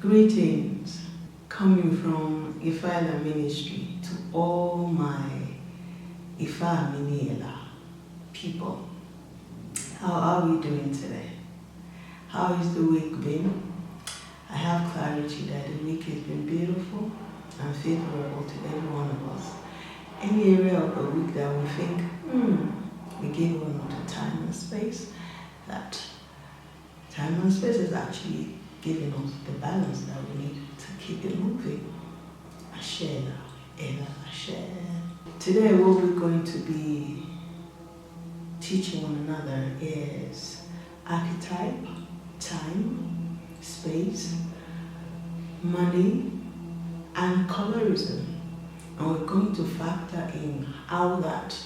Greetings coming from Ifa Ela ministry to all my Ifa Mi Ni Ela people. How are we doing today? How is the week been? I have clarity that the week has been beautiful and favorable to every one of us. Any area of the week that we think, we give one to time and space, that time and space is actually giving us the balance that we need to keep it moving. Ifa Ela. Today what we're going to be teaching one another is archetype, time, space, money, and colorism. And we're going to factor in how that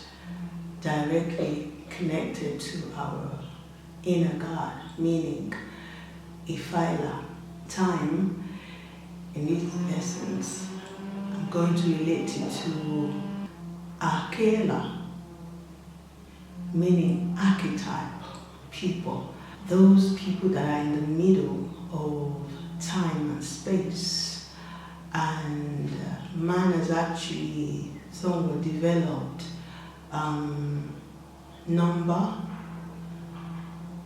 directly connected to our inner God, meaning Ifa Ela, time, in its essence. I'm going to relate it to Ifa Ela, meaning archetype, people. Those people that are in the middle of time and space. And man has actually somewhat developed number,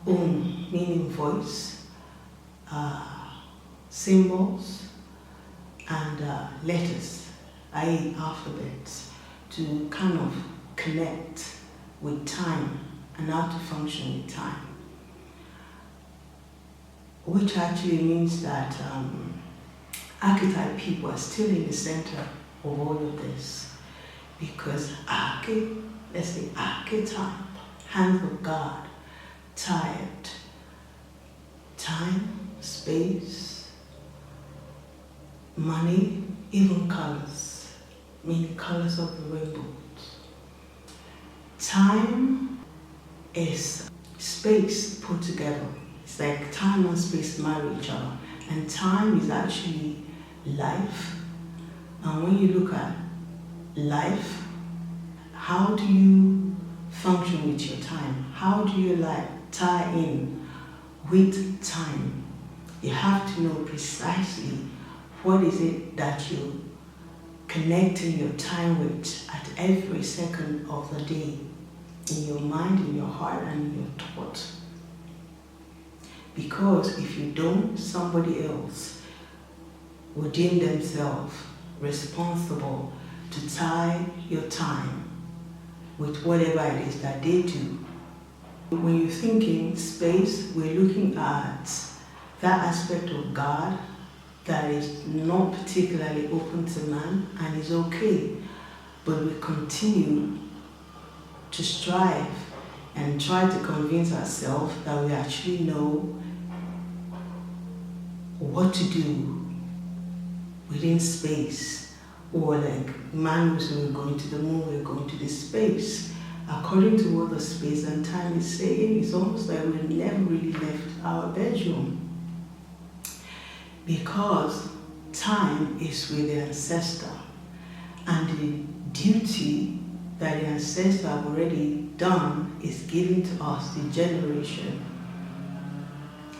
meaning voice, symbols, and letters, i.e. alphabets, to kind of connect with time and how to function with time. Which actually means that archetype people are still in the center of all of this, because let's say archetype, hand of God, tired, time, space, money, even colors, meaning colors of the rainbow. Time is space put together. It's like time and space marry each other. And time is actually life. And when you look at life, how do you function with your time? How do you tie in with time? You have to know precisely what is it that you're connecting your time with at every second of the day, in your mind, in your heart, and in your thought. Because if you don't, somebody else will deem themselves responsible to tie your time with whatever it is that they do. When you're thinking space, we're looking at that aspect of God that is not particularly open to man and is okay, but we continue to strive and try to convince ourselves that we actually know what to do within space. Or like man was saying, we're going to the moon, we're going to this space. According to what the space and time is saying, it's almost like we never really left our bedroom. Because time is with the ancestor, and the duty that the ancestor have already done is given to us, the generation.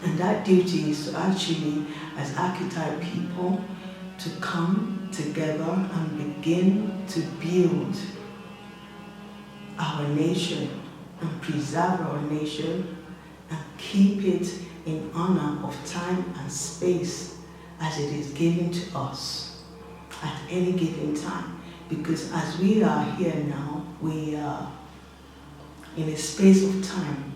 And that duty is to actually, as archetype people, to come together and begin to build our nation and preserve our nation and keep it in honor of time and space as it is given to us at any given time. Because as we are here now, we are in a space of time.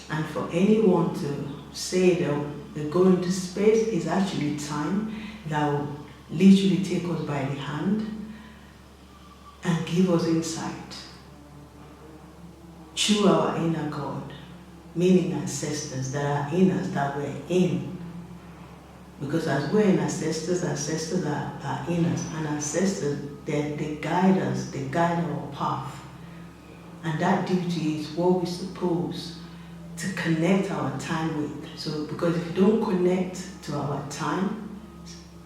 And for anyone to say that they're going to space is actually time that will literally take us by the hand and give us insight through our inner God, meaning ancestors that are in us, that we're in. Because as we're in ancestors are in us, and ancestors, they guide us, they guide our path. And that duty is what we're supposed to connect our time with. So, because if you don't connect to our time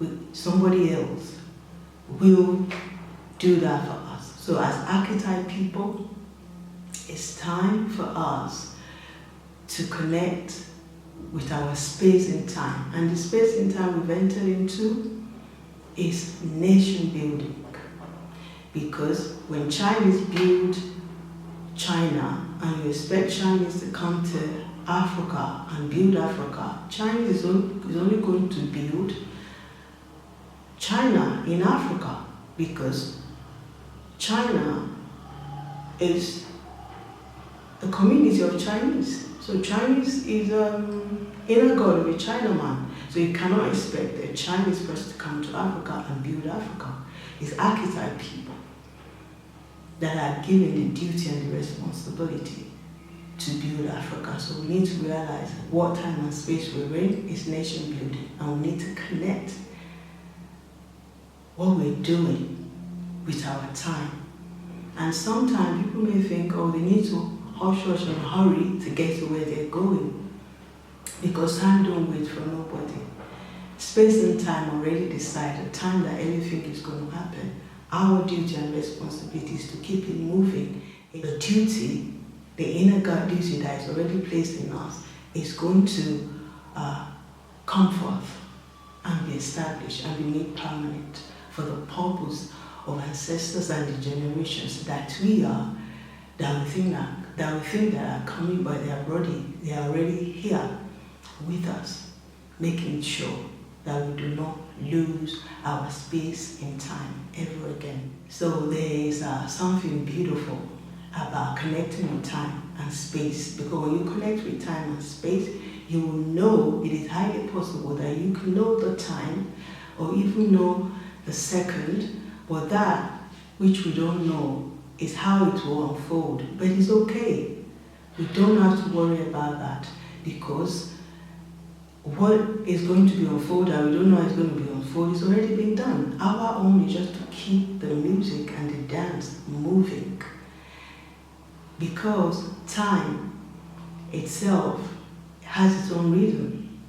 with somebody else, will do that for us. So as archetype people, it's time for us to connect with our space and time. And the space and time we've entered into is nation building. Because when Chinese build China, and you expect Chinese to come to Africa and build Africa, Chinese is only going to build China in Africa, because China is the community of Chinese. So Chinese is inner god of a Chinaman. So you cannot expect a Chinese person to come to Africa and build Africa. It's archetype people that are given the duty and the responsibility to build Africa. So we need to realize what time and space we're in is nation building, and we need to connect what we're doing with our time. And sometimes people may think, oh, they need to hush and hurry to get to where they're going, because time don't wait for nobody. Space and time already decide the time that everything is going to happen. Our duty and responsibility is to keep it moving. The duty, the inner God duty that is already placed in us, is going to come forth and be established and be made permanent for the purpose of ancestors and the generations that we are, that we think that are coming, but they are already here with us, making sure that we do not lose our space in time ever again. So there is something beautiful about connecting with time and space, because when you connect with time and space, you will know it is highly possible that you can know the time or even know the second, but that which we don't know is how it will unfold. But it's okay. We don't have to worry about that, because what is going to be unfolded, we don't know it's going to be unfolded, it's already been done. Our own is just to keep the music and the dance moving, because time itself has its own rhythm,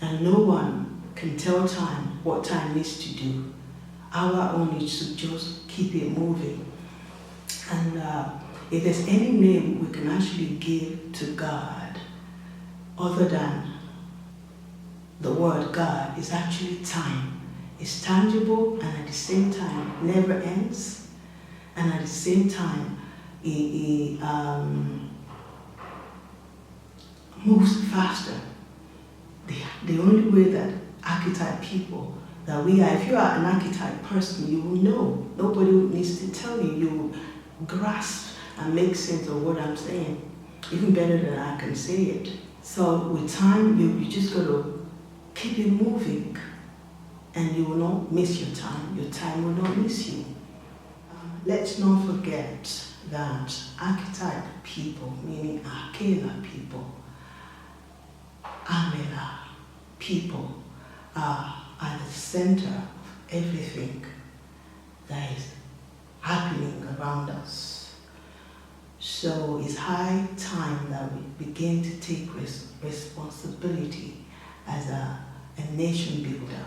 and no one can tell time what time needs to do. Our own is to just keep it moving. And if there's any name we can actually give to God other than the word God, is actually time. It's tangible, and at the same time never ends, and at the same time it moves faster. The only way that archetype people that we are, if you are an archetype person, you will know. Nobody needs to tell you. You will grasp and make sense of what I'm saying, even better than I can say it. So with time, you just got to keep it moving, and you will not miss your time. Your time will not miss you. Let's not forget that archetype people, meaning Ifa Ela people, Amela people, are at the center of everything that is happening around us. So it's high time that we begin to take responsibility as a nation builder,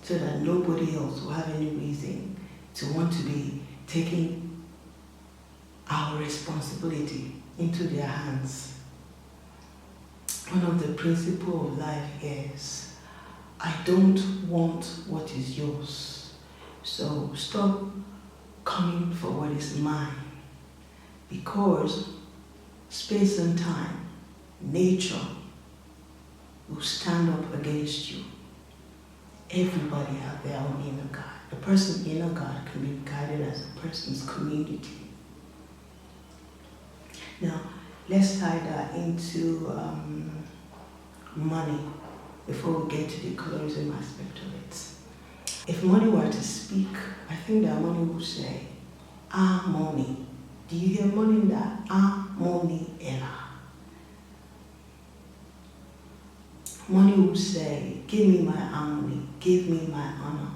so that nobody else will have any reason to want to be taking our responsibility into their hands. One of the principles of life is, I don't want what is yours. So stop coming for what is mine, because space and time, nature, will stand up against you. Everybody has their own inner God. A person's inner God can be guided as a person's community. Now, let's tie that into money before we get to the colorism aspect of it. If money were to speak, I think that money would say, money. Do you hear money in that? Mi Ni Ela. Money would say, give me my harmony, give me my honor.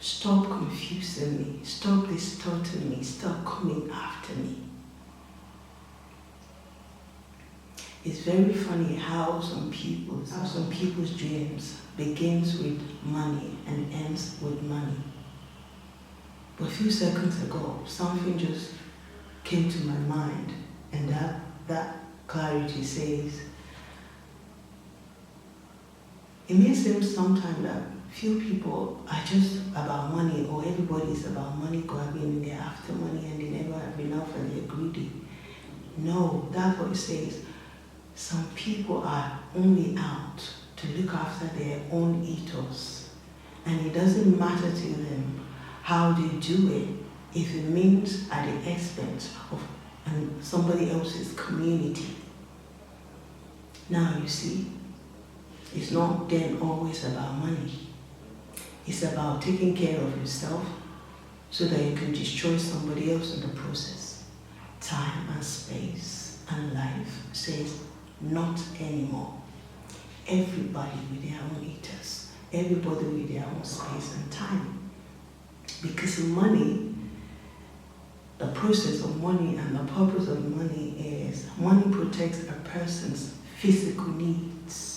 Stop confusing me, stop distorting me, stop coming after me. It's very funny how some people's dreams begins with money and ends with money. But a few seconds ago, something just came to my mind, and that clarity says, It may seem sometimes that few people are just about money, or everybody is about money, grabbing, and they're after money and they never have enough and they're greedy. No, that's what it says. Some people are only out to look after their own ethos, and it doesn't matter to them how they do it if it means at the expense of somebody else's community. Now you see, it's not then always about money. It's about taking care of yourself so that you can destroy somebody else in the process. Time and space and life says not anymore. Everybody with their own ethos, everybody with their own space and time. Because money, the process of money and the purpose of money is money protects a person's physical needs.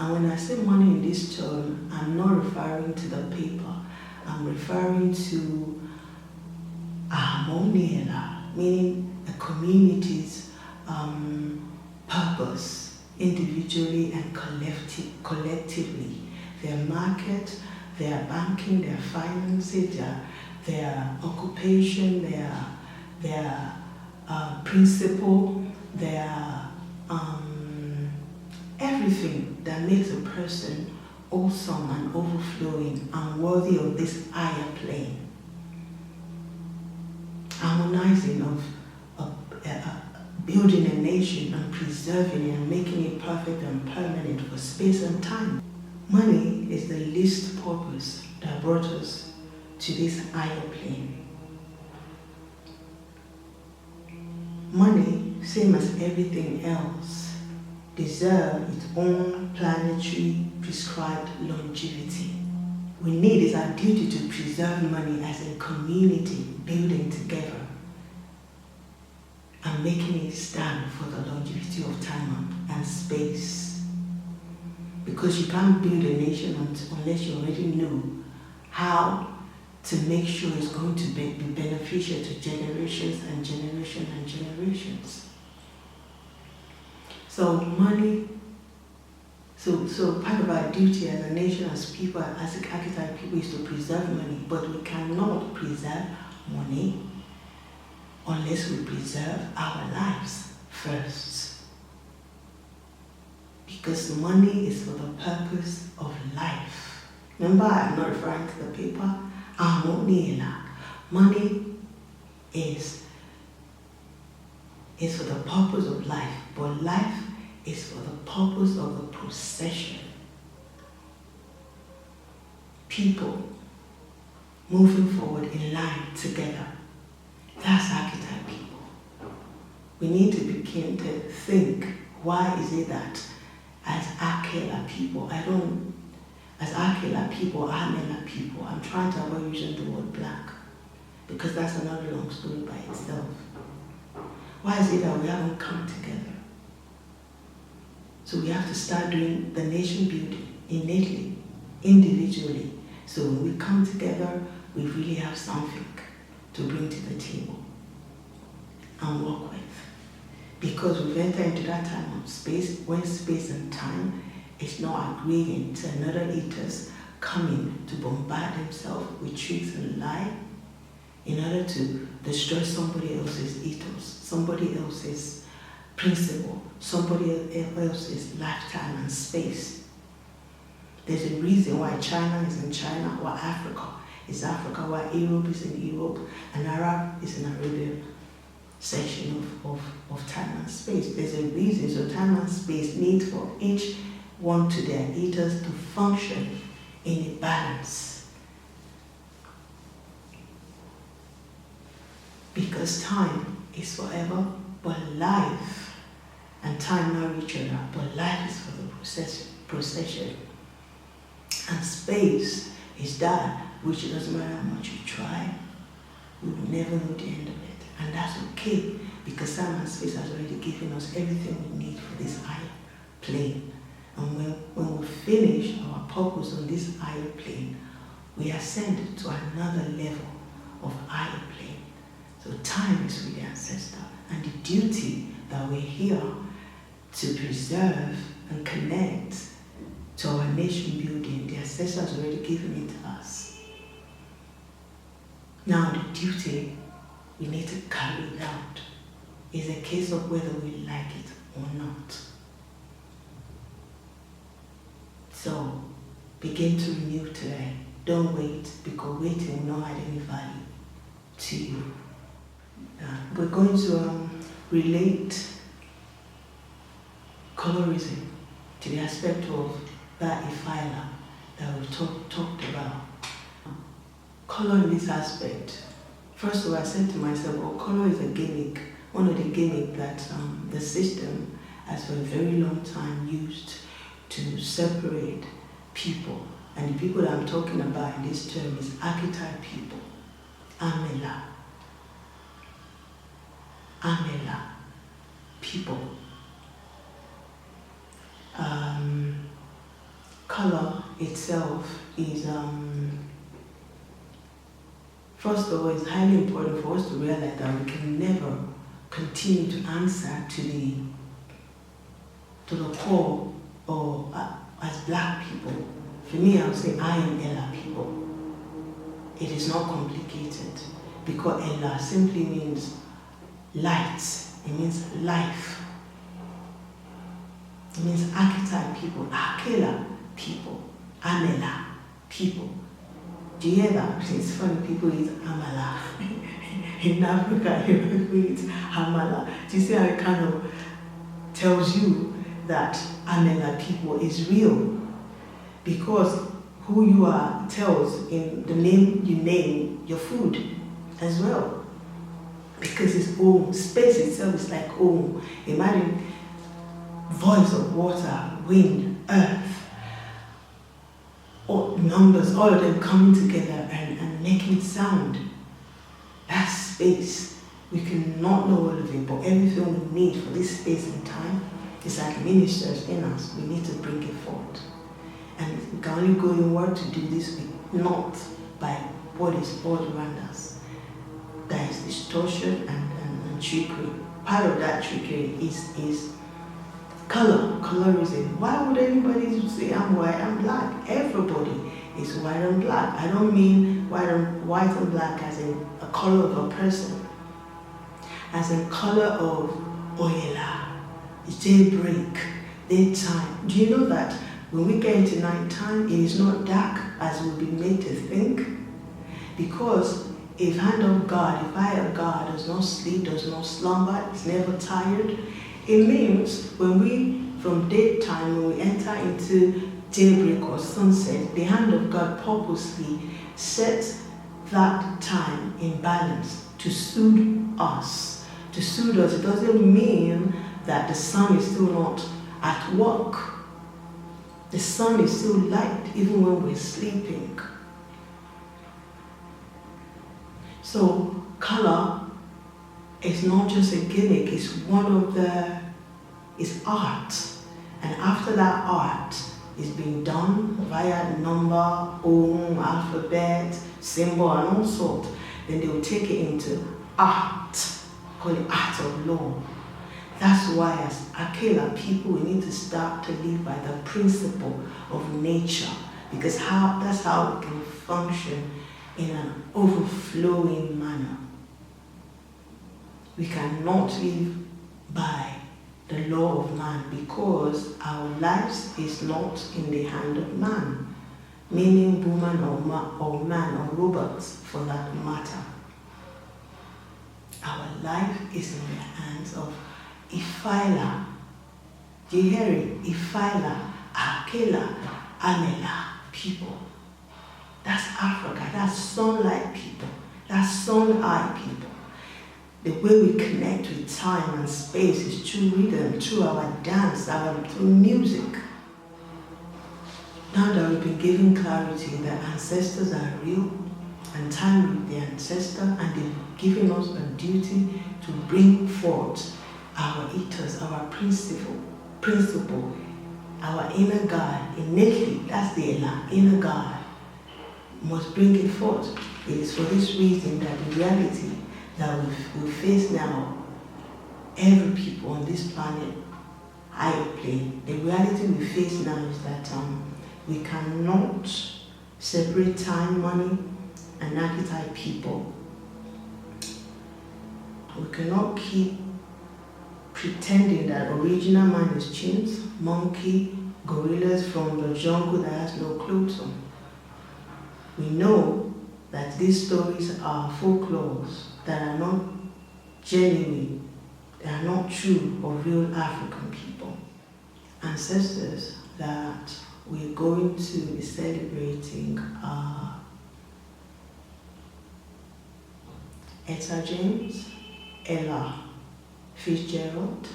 And when I say money in this term, I'm not referring to the paper. I'm referring to Ifa Mi Ni Ela, meaning a community's purpose, individually and collectively. Their market, their banking, their finances, their occupation, their principle, their everything that makes a person awesome and overflowing and worthy of this higher plane. Harmonizing of building a nation and preserving it and making it perfect and permanent for space and time. Money is the least purpose that brought us to this higher plane. Money, same as everything else, deserves its own planetary prescribed longevity. We need, it's our duty to preserve money as a community building together and making it stand for the longevity of time and space. Because you can't build a nation unless you already know how to make sure it's going to be beneficial to generations and generations and generations. So money, so part of our duty as a nation, as people, as archetype people, is to preserve money, but we cannot preserve money unless we preserve our lives first. Because money is for the purpose of life. Remember, I'm not referring to the paper. Ifa Mi Ni Ela. Money is for the purpose of life, but life is for the purpose of the procession. People moving forward in line together. That's archetype people. We need to begin to think, why is it that as Ifa Ela people, as Ifa Ela people, Ifa Ela people, I'm trying to avoid using the word black, because that's another long story by itself. Why is it that we haven't come together? So we have to start doing the nation building innately, individually. So when we come together, we really have something to bring to the table and work with. Because we've entered into that time of space, when space and time is not agreeing to another ethos coming to bombard himself with tricks and lie in order to destroy somebody else's ethos, somebody else's principle, somebody else's lifetime and space. There's a reason why China is in China, why Africa is Africa, why Europe is in Europe, and Arab is in Arabia section of time and space. There's a reason. So time and space need for each one to their ethos to function in a balance. Because time is forever, but life and time marry each other, but life is for the procession. And space is that which doesn't matter how much you try, we will never know the end of it. And that's okay, because time and space has already given us everything we need for this higher plane. And when we finish our purpose on this higher plane, we ascend to another level of higher plane. So time is with the ancestor, and the duty that we're here to preserve and connect to our nation building. The ancestors already given it to us. Now the duty, we need to carry it out. It's a case of whether we like it or not. So begin to renew today. Don't wait, because waiting will not add any value to you. We're going to relate colorism to the aspect of that Ifa Ela that we've talked about. Color in this aspect. First of all, I said to myself, well, color is a gimmick, one of the gimmicks that the system has for a very long time used to separate people. And the people that I'm talking about in this term is archetype people. Amela. People. Color itself is, first of all, it's highly important for us to realize that we can never continue to answer to the core, or as black people. For me, I would say I am Ela people. It is not complicated, because Ela simply means light. It means life. It means archetype people, Akela people, Amela people. Do you hear that? It's funny, people eat Amala. In Africa, people eat Amala. Do you see how it kind of tells you that Amela people is real? Because who you are tells in the name you name your food as well. Because it's home. Space itself is like home. Imagine voice of water, wind, earth, all numbers, all of them coming together and making sound. That's space. We cannot know all of it, but everything we need for this space and time is like ministers in us. We need to bring it forth. And we can only go inward to do this, not by what is all around us. There is distortion and trickery. Part of that trickery is colorism. Why would anybody say I'm white, I'm black? Everybody is white and black. I don't mean white and black as in a color of a person, as in color of Oyela, daybreak, daytime. Do you know that when we get into nighttime, it is not dark as we'll be made to think? Because if hand of God, if eye of God does not sleep, does not slumber, is never tired, it means when we, from daytime, when we enter into daybreak or sunset, the hand of God purposely sets that time in balance to suit us. To suit us, it doesn't mean that the sun is still not at work. The sun is still light even when we're sleeping. So color is not just a gimmick, it's it's art. And after that art is being done via number, alphabet, symbol, and all sorts, then they will take it into art, call it art of law. That's why as Akela people, we need to start to live by the principle of nature, because that's how we can function in an overflowing manner. We cannot live by the law of man because our lives is not in the hand of man, meaning woman or man or robots for that matter. Our life is in the hands of Ifa Ela. Do you hear it? Ifa Ela, Akela, Amela people. That's Africa, that's sunlight people, that's sun-eye people. The way we connect with time and space is through rhythm, through our dance, through music. Now that we've been given clarity that ancestors are real, and time with the ancestor, and they've given us a duty to bring forth our ethos, our principle, our inner God, innately, that's the Ela, inner God, must bring it forth. It is for this reason that the reality that we face now, every people on this planet, higher plane, the reality we face now is that We cannot separate time, money, and archetype people. We cannot keep pretending that original man is chimps, monkey, gorillas from the jungle that has no clothes on. We know that these stories are folklores that are not genuine, they are not true or real African people. Ancestors that we're going to be celebrating are Etta James, Ella Fitzgerald,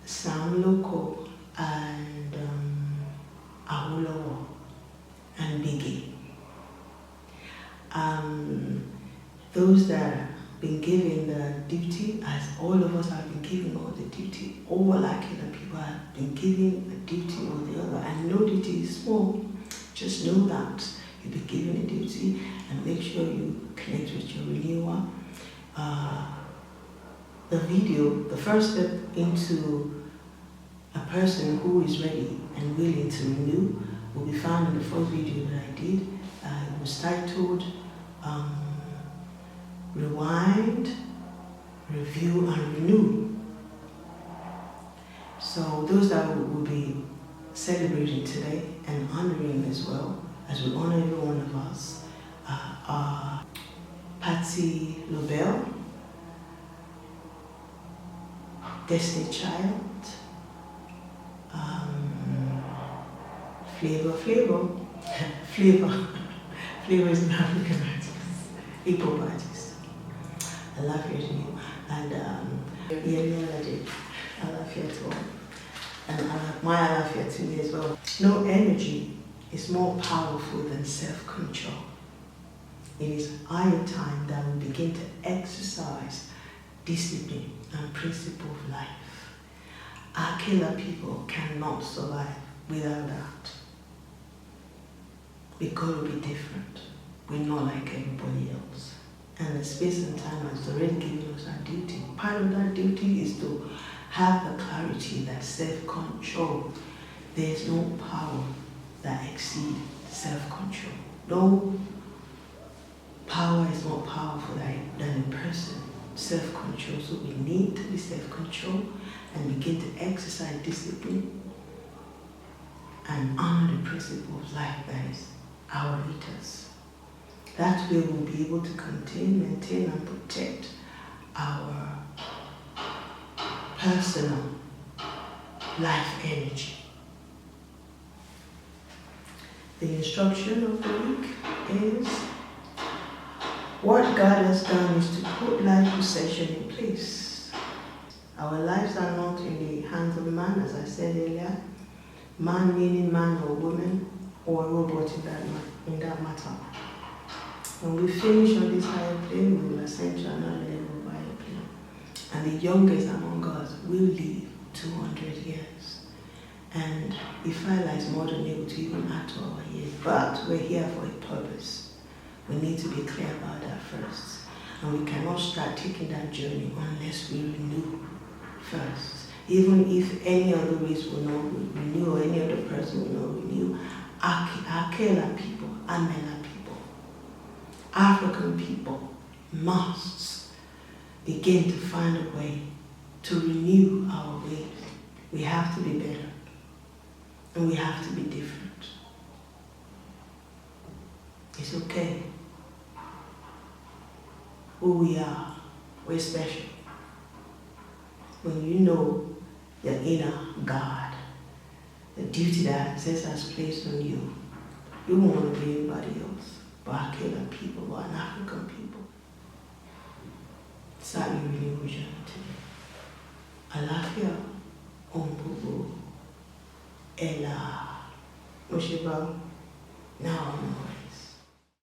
Sam Loco, and Awolowo, and Biggie. Those that have been given the duty, as all of us have been given all the duty, all Akela people have been given a duty or the other, and no duty is small. Just know that you'll be given a duty, and make sure you connect with your renewal. The video, the first step into a person who is ready and willing to renew, will be found in the first video that I did. It was titled Rewind, Review, and Renew. So those that will be celebrating today and honoring as well, as we honor every one of us, are Patty Lobel, Destiny Child, Flavor is an African artist, hip hop artist. Alafia, and Alafia to all, and my Alafia to me as well. No energy is more powerful than self-control. It is high time that we begin to exercise discipline and principle of life. Our killer people cannot survive without that. We've got to be different. We're not like everybody else. And the space and time has already given us our duty. Part of that duty is to have the clarity that self-control, there is no power that exceeds self-control. No power is more powerful than a person. Self-control. So we need to be self-control and begin to exercise discipline and honor the principle of life that is our leaders. That way we'll be able to continue, maintain, and protect our personal life energy. The instruction of the week is, what God has done is to put life possession in place. Our lives are not in the hands of man, as I said earlier. Man meaning man or woman or a robot in that matter. When we finish on this higher plane, we will ascend to another level of higher plane. And the youngest among us will live 200 years. And Ifa Ela is more than able to even add to our years. But we're here for a purpose. We need to be clear about that first. And we cannot start taking that journey unless we renew first. Even if any other race will not renew or any other person will not renew, Akela people, Amela people, African people must begin to find a way to renew our ways. We have to be better. And we have to be different. It's okay. Who we are, we're special. When you know your inner God, the duty that ancestors has placed on you, you won't want to be anybody else but Akela people or an African people. Start your renewal journey today. Alafia, Ombubu, Ela, Moshiba, now.